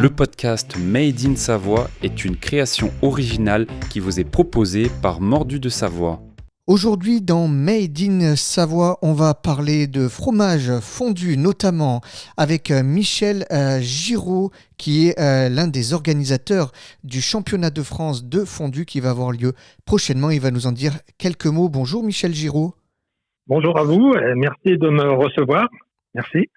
Le podcast Made in Savoie est une création originale qui vous est proposée par Mordu de Savoie. Aujourd'hui dans Made in Savoie, on va parler de fromage fondu notamment avec Michel Giraud qui est l'un des organisateurs du championnat de France de fondu qui va avoir lieu prochainement. Il va nous en dire quelques mots. Bonjour Michel Giraud. Bonjour à vous, merci de me recevoir. Merci.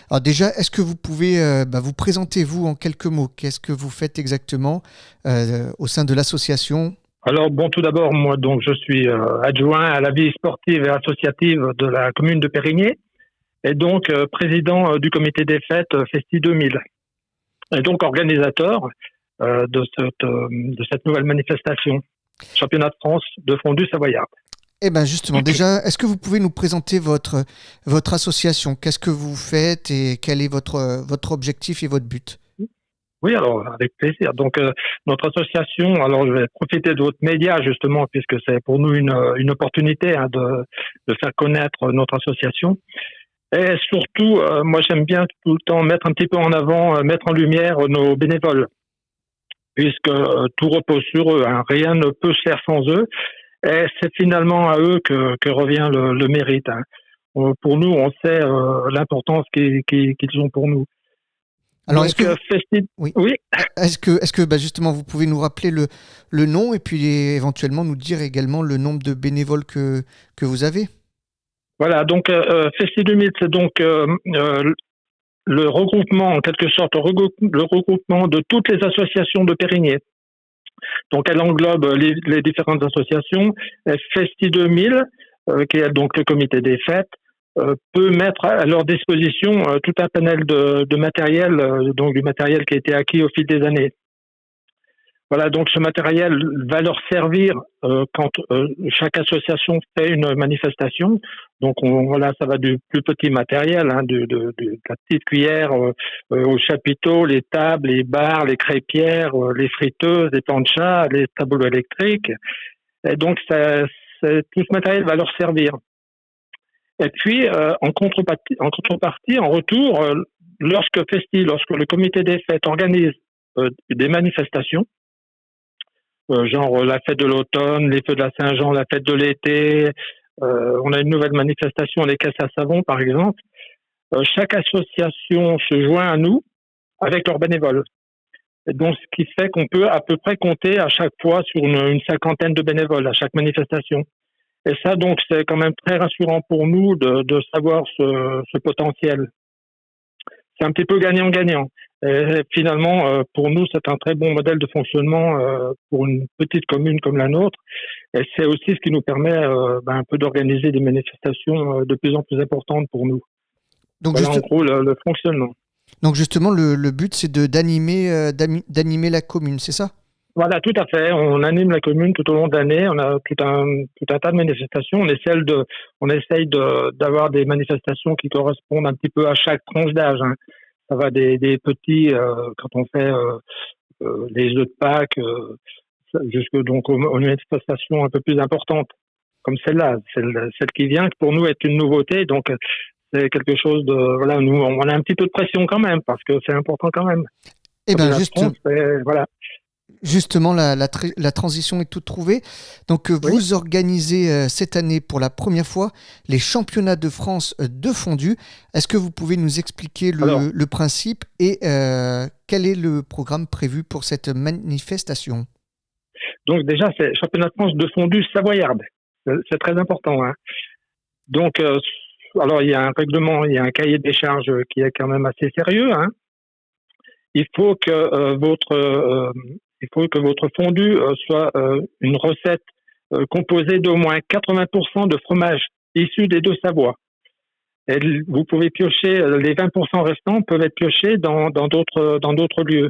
Alors déjà, est-ce que vous pouvez vous présenter vous en quelques mots? Qu'est-ce que vous faites exactement au sein de l'association? Alors tout d'abord, moi donc je suis adjoint à la vie sportive et associative de la commune de Périgné et donc président du comité des fêtes Festi 2000 et donc organisateur de cette nouvelle manifestation, championnat de France de fondu savoyard. Eh bien justement, déjà, est-ce que vous pouvez nous présenter votre association? Qu'est-ce que vous faites et quel est votre objectif et votre but? Oui, alors avec plaisir. Donc notre association, alors je vais profiter de votre média justement puisque c'est pour nous une opportunité de faire connaître notre association. Et surtout, moi j'aime bien tout le temps mettre un petit peu en avant, mettre en lumière nos bénévoles, puisque tout repose sur eux, hein. Rien ne peut se faire sans eux. Et c'est finalement à eux que revient le mérite, hein. Pour nous, on sait l'importance qu'ils ont pour nous. Alors, donc, oui. Est-ce que justement vous pouvez nous rappeler le nom et puis éventuellement nous dire également le nombre de bénévoles que vous avez? Voilà, donc Festi 2000, c'est donc le regroupement, en quelque sorte, le regroupement de toutes les associations de Périgné. Donc elle englobe les différentes associations. Festi 2000, qui est donc le comité des fêtes, peut mettre à leur disposition tout un panel de matériel, donc du matériel qui a été acquis au fil des années. Voilà, donc ce matériel va leur servir quand chaque association fait une manifestation. Donc voilà, ça va du plus petit matériel, hein, de la petite cuillère au chapiteau, les tables, les barres, les crêpières, les friteuses, les planchas, les tableaux électriques. Et donc tout ce matériel va leur servir. Et puis en contrepartie, en retour, lorsque le comité des fêtes organise des manifestations, genre la fête de l'automne, les feux de la Saint-Jean, la fête de l'été, on a une nouvelle manifestation, les caisses à savon par exemple, chaque association se joint à nous avec leurs bénévoles. Et donc ce qui fait qu'on peut à peu près compter à chaque fois sur une cinquantaine de bénévoles à chaque manifestation. Et ça donc c'est quand même très rassurant pour nous de savoir ce potentiel. C'est un petit peu gagnant-gagnant. Et finalement, pour nous, c'est un très bon modèle de fonctionnement pour une petite commune comme la nôtre. Et c'est aussi ce qui nous permet un peu d'organiser des manifestations de plus en plus importantes pour nous. Donc voilà en gros le fonctionnement. Donc justement, le but, c'est d'animer la commune, c'est ça? Voilà, tout à fait. On anime la commune tout au long de l'année. On a tout un tas de manifestations. On essaye d'avoir des manifestations qui correspondent un petit peu à chaque tranche d'âge, hein. Ça va des petits, quand on fait les œufs de Pâques, jusque donc aux manifestations un peu plus importantes, comme celle-là, celle qui vient, qui pour nous est une nouveauté. Donc c'est quelque chose de voilà, nous on a un petit peu de pression quand même parce que c'est important quand même. Eh bien voilà. Justement, la transition est toute trouvée. Donc, vous organisez cette année pour la première fois les championnats de France de fondu. Est-ce que vous pouvez nous expliquer le principe et quel est le programme prévu pour cette manifestation? Donc déjà, c'est championnat de France de fondu savoyarde. C'est très important, hein. Donc, alors il y a un règlement, il y a un cahier des charges qui est quand même assez sérieux, hein. Il faut que votre fondu soit une recette composée d'au moins 80% de fromage issu des deux Savoies. Et vous pouvez piocher, les 20% restants peuvent être piochés dans d'autres lieux.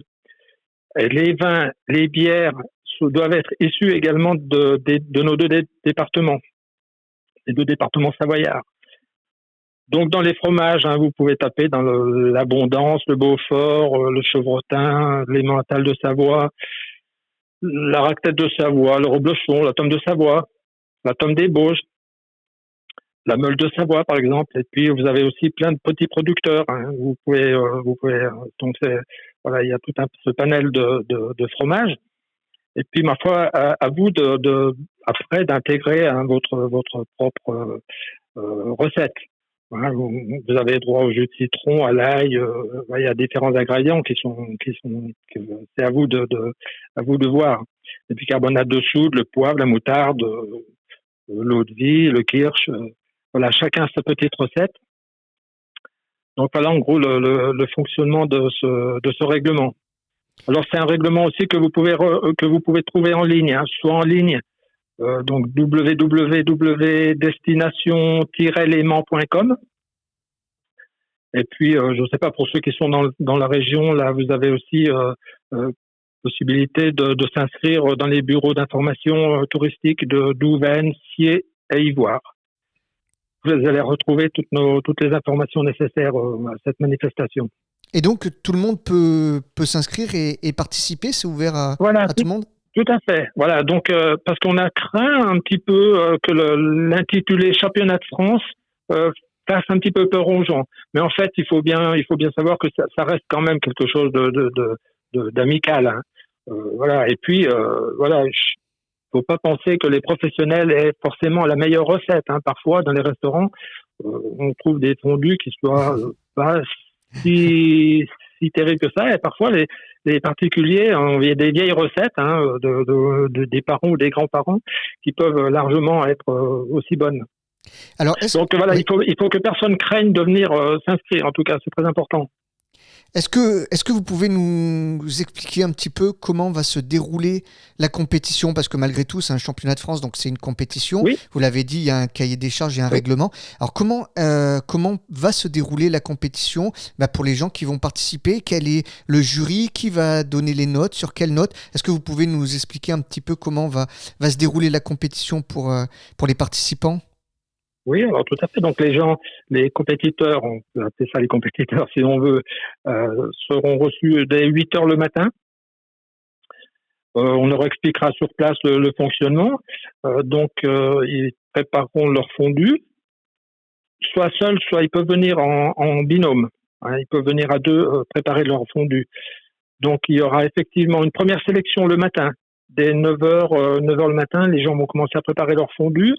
Et les vins, les bières doivent être issus également de nos deux départements, les deux départements savoyards. Donc dans les fromages, hein, vous pouvez taper dans l'Abondance, le Beaufort, le Chevrotin, l'Emmental de Savoie, la raclette de Savoie, le reblochon, la tome de Savoie, la tome des Bauges, la meule de Savoie par exemple. Et puis vous avez aussi plein de petits producteurs, hein. Vous pouvez donc voilà, il y a ce panel de fromages. Et puis, ma foi, à vous après d'intégrer votre propre recette. Voilà, vous avez droit au jus de citron, à l'ail. Il y a différents ingrédients c'est à vous à vous de voir. Le bicarbonate de soude, le poivre, la moutarde, l'eau de vie, le kirsch. Voilà, chacun sa petite recette. Donc voilà, en gros, le fonctionnement de ce règlement. Alors c'est un règlement aussi que vous pouvez trouver en ligne, hein, soit en ligne, donc www.destination-léman.com. Et puis je ne sais pas, pour ceux qui sont dans la région, là vous avez aussi possibilité de s'inscrire dans les bureaux d'information touristique de Douvaine, Siers et Ivoire. Vous allez retrouver toutes les informations nécessaires à cette manifestation. Et donc, tout le monde peut s'inscrire et participer, c'est ouvert à tout le monde? Tout à fait. Voilà, donc parce qu'on a craint un petit peu que l'intitulé Championnat de France fasse un petit peu peur aux gens. Mais en fait, il faut bien savoir que ça reste quand même quelque chose d'amical. Hein. Voilà. Et puis, voilà, faut pas penser que les professionnels aient forcément la meilleure recette. Hein. Parfois, dans les restaurants, on trouve des fondus qui soient pas si terrible que ça, et parfois les particuliers, il y a des vieilles recettes hein, des parents ou des grands-parents qui peuvent largement être aussi bonnes. Alors, donc voilà, il faut que personne craigne de venir s'inscrire, en tout cas, c'est très important. Est-ce que vous pouvez nous expliquer un petit peu comment va se dérouler la compétition? Parce que malgré tout, c'est un championnat de France, donc c'est une compétition. Oui. Vous l'avez dit, il y a un cahier des charges, il y a un règlement. Alors comment va se dérouler la compétition pour les gens qui vont participer? Quel est le jury? Qui va donner les notes? Sur quelles notes? Est-ce que vous pouvez nous expliquer un petit peu comment va se dérouler la compétition pour les participants? Oui, alors tout à fait. Donc les compétiteurs, on peut appeler ça les compétiteurs si on veut, seront reçus dès 8h le matin. On leur expliquera sur place le fonctionnement. Donc ils prépareront leur fondu, soit seuls, soit ils peuvent venir en binôme. Hein, ils peuvent venir à deux préparer leur fondu. Donc il y aura effectivement une première sélection le matin. Dès 9h le matin, les gens vont commencer à préparer leur fondu.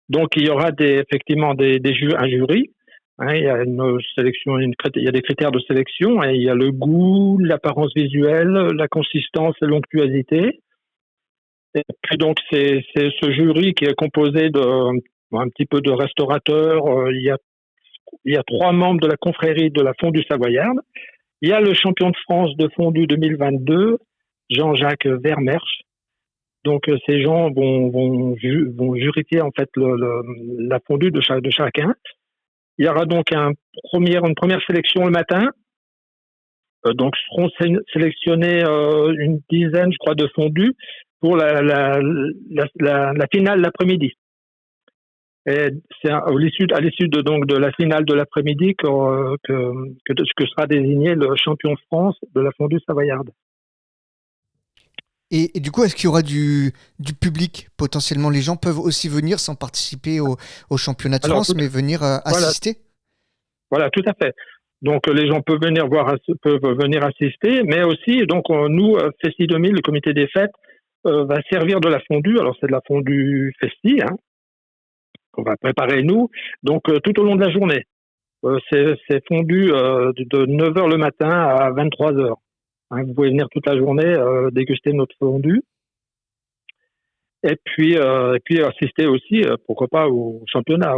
Donc, il y aura effectivement un jury. Hein, il y a une sélection, il y a des critères de sélection. Hein, il y a le goût, l'apparence visuelle, la consistance et l'onctuosité. Et puis donc, c'est ce jury qui est composé un petit peu de restaurateurs. Il y a 3 membres de la confrérie de la fondue savoyarde. Il y a le champion de France de fondue 2022, Jean-Jacques Vermersch. Donc ces gens vont jurifier en fait la fondue de chacun. Il y aura donc une première sélection le matin. Donc seront sélectionnés une dizaine, je crois, de fondues pour la finale l'après-midi. Et c'est à l'issue de la finale de l'après-midi que sera désigné le champion de France de la fondue savoyarde. Et du coup, est-ce qu'il y aura du public potentiellement? Les gens peuvent aussi venir sans participer au championnat de France, mais venir assister? Voilà, tout à fait. Donc les gens peuvent venir assister, mais aussi, donc nous, Festi 2000, le comité des fêtes, va servir de la fondue. Alors c'est de la fondue Festi, hein, qu'on va préparer nous, donc tout au long de la journée. C'est fondu de 9h le matin à 23h. Hein, vous pouvez venir toute la journée déguster notre fondue. Et puis assister aussi, pourquoi pas, au championnat.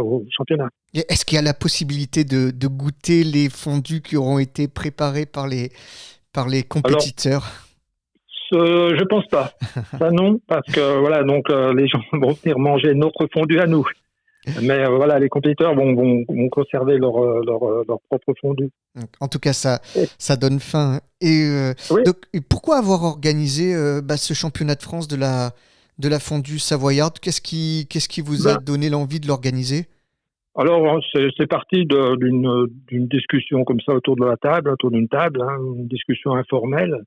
Et est-ce qu'il y a la possibilité de goûter les fondus qui auront été préparés par les compétiteurs? Alors, je pense pas. Ça non, parce que voilà, donc les gens vont venir manger notre fondu à nous. Mais voilà, les compétiteurs vont conserver leur propre fondu. En tout cas, ça donne faim. Et oui. Donc, pourquoi avoir organisé ce championnat de France de la fondue savoyarde? Qu'est-ce qui vous a donné l'envie de l'organiser? Alors, c'est parti d'une discussion comme ça autour d'une table, hein, une discussion informelle.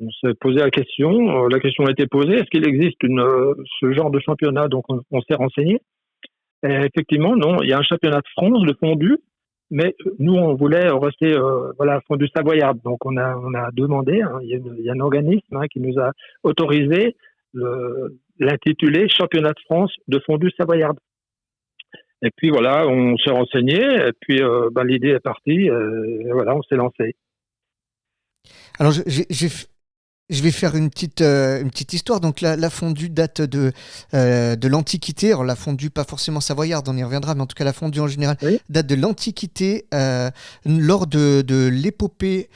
On s'est posé la question a été posée, est-ce qu'il existe ce genre de championnat? Donc, on s'est renseigné. Et effectivement, non, il y a un championnat de France de fondue Mais nous, on voulait rester fondue savoyarde. Donc, on a demandé, hein, il y a un organisme qui nous a autorisé l'intitulé Championnat de France de fondue savoyarde. Et puis voilà, on s'est renseigné, et puis l'idée est partie, et voilà, on s'est lancé. Alors, je vais faire une petite histoire. Donc, la fondue date de l'Antiquité. Alors, la fondue, pas forcément savoyarde, on y reviendra, mais en tout cas, la fondue en général Oui. date de l'Antiquité, lors de l'épopée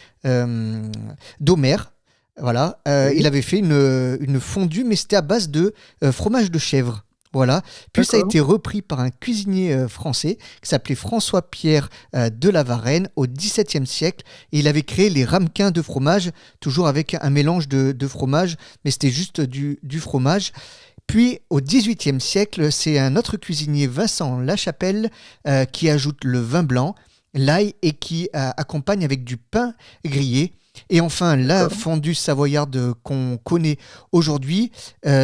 d'Homère. Voilà, Oui. il avait fait une fondue, mais c'était à base de fromage de chèvre. Voilà. Puis ça a D'accord. été repris par un cuisinier français qui s'appelait François-Pierre de la Varenne au XVIIe siècle. Et il avait créé les ramequins de fromage, toujours avec un mélange de fromage, mais c'était juste du fromage. Puis au XVIIIe siècle, c'est un autre cuisinier, Vincent Lachapelle, qui ajoute le vin blanc, l'ail et qui accompagne avec du pain grillé. Et enfin, la D'accord. fondue savoyarde qu'on connaît aujourd'hui,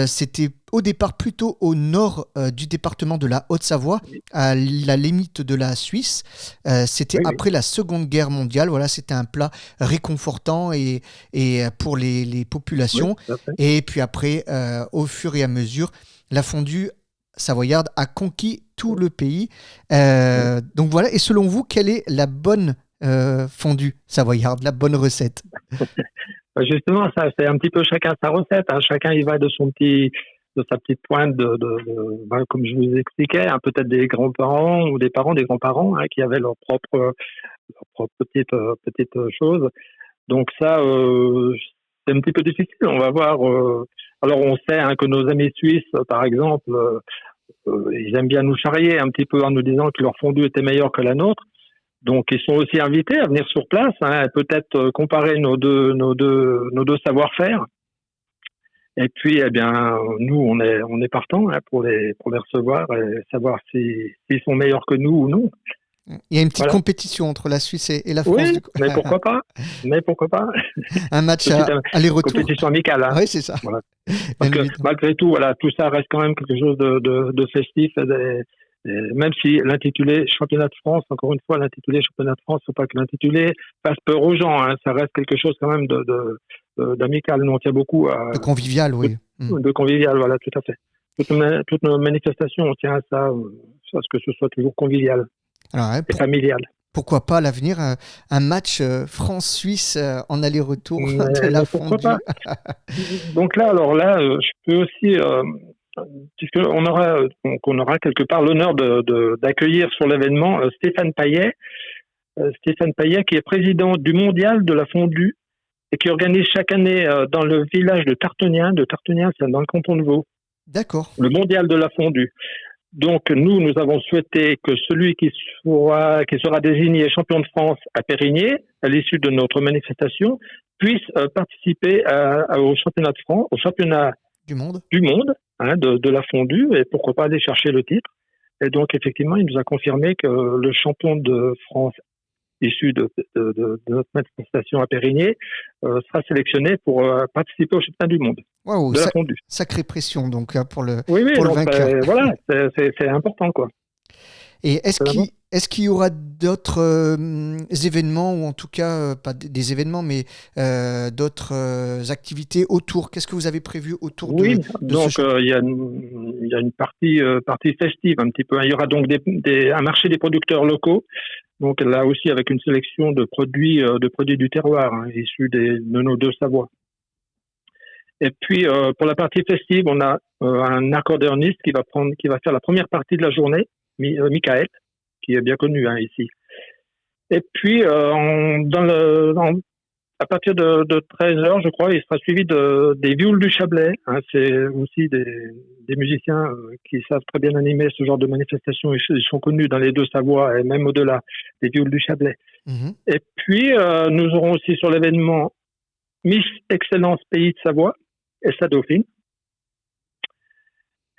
c'était au départ plutôt au nord du département de la Haute-Savoie, Oui, à la limite de la Suisse. C'était oui, oui. après la Seconde Guerre mondiale. Voilà, c'était un plat réconfortant et pour les Oui, populations. tout à fait. Et puis après, au fur et à mesure, la fondue savoyarde a conquis tout le pays. Oui. Donc voilà, et selon vous, quelle est la bonne fondue savoyarde, la bonne recette? Justement, ça, c'est un petit peu chacun sa recette, hein. Chacun y va de sa petite pointe comme je vous expliquais, hein, peut-être des grands-parents ou des parents, des grands-parents, hein, qui avaient leur propre petite chose. Donc ça, c'est un petit peu difficile. On va voir. Alors on sait, hein, que nos amis suisses, par exemple, ils aiment bien nous charrier un petit peu en nous disant que leur fondue était meilleure que la nôtre. Donc ils sont aussi invités à venir sur place, hein, et peut-être comparer nos deux savoir-faire. Et puis, eh bien, nous, on est partants, hein, pour les recevoir et savoir s'ils sont meilleurs que nous ou non. Il y a une petite Voilà. compétition entre la Suisse et la France, Oui, du coup. mais pourquoi pas? Mais pourquoi pas? Un match C'est aussi une aller-retour. compétition amicale, hein. Oui, c'est ça, Voilà. Parce bien que évidemment. malgré tout, voilà, tout ça reste quand même quelque chose de festif. Même si l'intitulé Championnat de France, encore une fois, l'intitulé Championnat de France, faut pas que l'intitulé fasse peur aux gens, hein. Ça reste quelque chose quand même d'amical. Nous, on tient beaucoup De convivial, oui. de convivial, voilà, tout à fait. Toutes nos manifestations, on tient à ça, à ce que ce soit toujours convivial Alors, hein, et familial. pourquoi pas à l'avenir, un match France-Suisse en aller-retour de la Mais pourquoi pas? fondue. Donc là, alors là, je peux aussi, puisqu'on on aura quelque part l'honneur d'accueillir sur l'événement Stéphane Payet. Stéphane Payet, qui est président du Mondial de la fondue et qui organise chaque année dans le village de Tarteniens, c'est dans le canton de Vaud, D'accord. le Mondial de la fondue. Donc nous avons souhaité que celui qui sera désigné champion de France à Périgny, à l'issue de notre manifestation, puisse participer au championnat de France, au championnat Du monde. du monde, hein, de la fondue, et pourquoi pas aller chercher le titre. Et donc effectivement, il nous a confirmé que le champion de France issu de notre manifestation à Périgny sera sélectionné pour participer au championnat du monde Waouh, de la fondue. sacrée pression donc pour le, Oui, oui, pour le donc vainqueur. voilà, c'est important, quoi. Et C'est vraiment. est-ce qu'il y aura d'autres événements, ou en tout cas, pas des événements, mais d'autres activités autour? Qu'est-ce que vous avez prévu autour Oui, de ce donc il y a une partie festive un petit peu, hein. Il y aura donc un marché des producteurs locaux. Donc là aussi avec une sélection de produits du terroir, hein, issus de nos deux Savoies. Et puis pour la partie festive, on a un accordéoniste qui va faire la première partie de la journée, Michael, qui est bien connu, hein, ici. Et puis à partir de 13h, je crois, il sera suivi des viols du Chablais, hein. C'est aussi des musiciens qui savent très bien animer ce genre de manifestation. Ils sont connus dans les deux Savoies et même au-delà, des viols du Chablais. Mhm. Et puis, nous aurons aussi sur l'événement Miss Excellence Pays de Savoie et sa dauphine.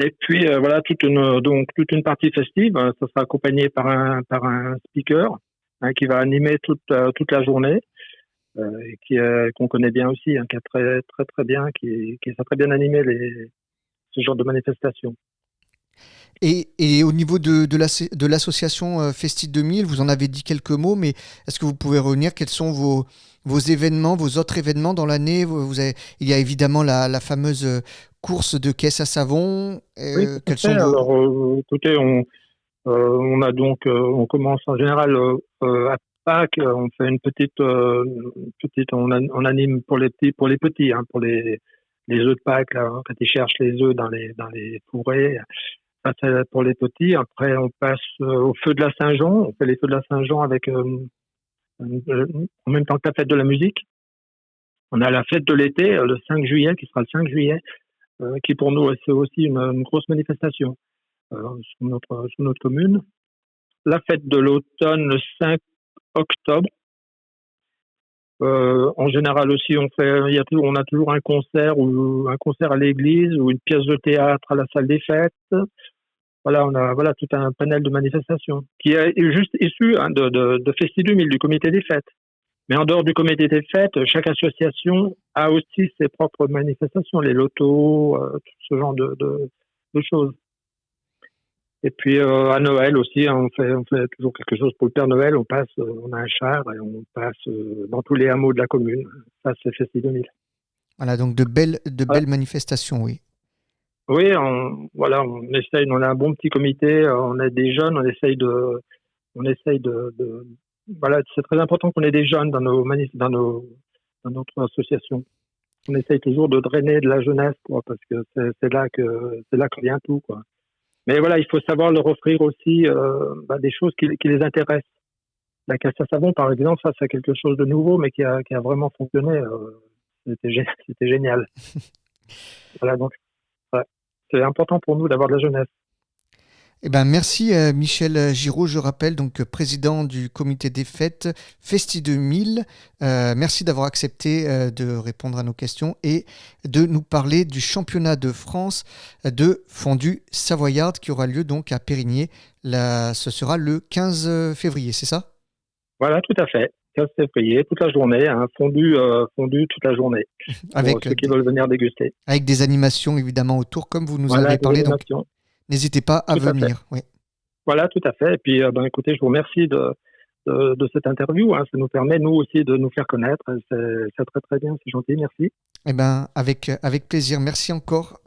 Et puis, voilà, toute une partie festive, hein. Ça sera accompagné par un speaker, hein, qui va animer toute la journée. Qu'on connaît bien aussi, hein, qui a très très très bien, qui sait très bien animer ce genre de manifestation. Et au niveau de l'association Festi 2000, vous en avez dit quelques mots, mais est-ce que vous pouvez revenir? Quels sont vos événements, vos autres événements dans l'année? Il y a évidemment la fameuse course de caisse à savon. Oui, tout à Quels fait. sont vos... Alors, écoutez, on a donc, on commence en général à Pâques, on fait une petite, on anime pour les petits, hein, pour les œufs de Pâques, là, quand ils cherchent les œufs dans les fourrés. Ça, c'est pour les petits. Après, on passe au feu de la Saint-Jean. On fait les feux de la Saint-Jean avec, en même temps que la fête de la musique. On a la fête de l'été, le 5 juillet, qui sera le 5 juillet, qui pour nous, c'est aussi une grosse manifestation sur notre commune. La fête de l'automne, le 5 octobre. En général aussi, on a toujours un concert à l'église ou une pièce de théâtre à la salle des fêtes. Voilà, on a tout un panel de manifestations qui est juste issu, hein, de Festi 2000, du comité des fêtes. Mais en dehors du comité des fêtes, chaque association a aussi ses propres manifestations, les lotos, tout ce genre de choses. Et puis à Noël aussi, hein, on fait toujours quelque chose pour le Père Noël. On a un char et on passe dans tous les hameaux de la commune. Ça, c'est Festi 2000. Voilà, donc de belles manifestations, oui. Oui, on essaye. On a un bon petit comité. On a des jeunes. On essaye de voilà. C'est très important qu'on ait des jeunes dans dans notre association. On essaye toujours de drainer de la jeunesse, quoi, parce que c'est là que vient tout, quoi. Mais voilà, il faut savoir leur offrir aussi des choses qui les intéressent. La caisse à savon, par exemple, ça c'est quelque chose de nouveau, mais qui a vraiment fonctionné. C'était génial. Voilà, donc ouais, c'est important pour nous d'avoir de la jeunesse. Eh ben, merci Michel Giraud, je rappelle, donc président du comité des fêtes Festi 2000. Merci d'avoir accepté de répondre à nos questions et de nous parler du championnat de France de fondue savoyarde qui aura lieu donc à Périgny. Ce sera le 15 février, c'est ça? Voilà, tout à fait. 15 février, toute la journée, hein, fondue toute la journée, pour ceux qui veulent venir déguster. Avec des animations évidemment autour, comme vous nous Voilà, avez parlé. Donc, animations. n'hésitez pas à venir. Oui. Voilà, tout à fait. Et puis, écoutez, je vous remercie de cette interview. Hein. Ça nous permet, nous aussi, de nous faire connaître. C'est très, très bien. C'est gentil. Merci. Eh ben, avec plaisir. Merci encore.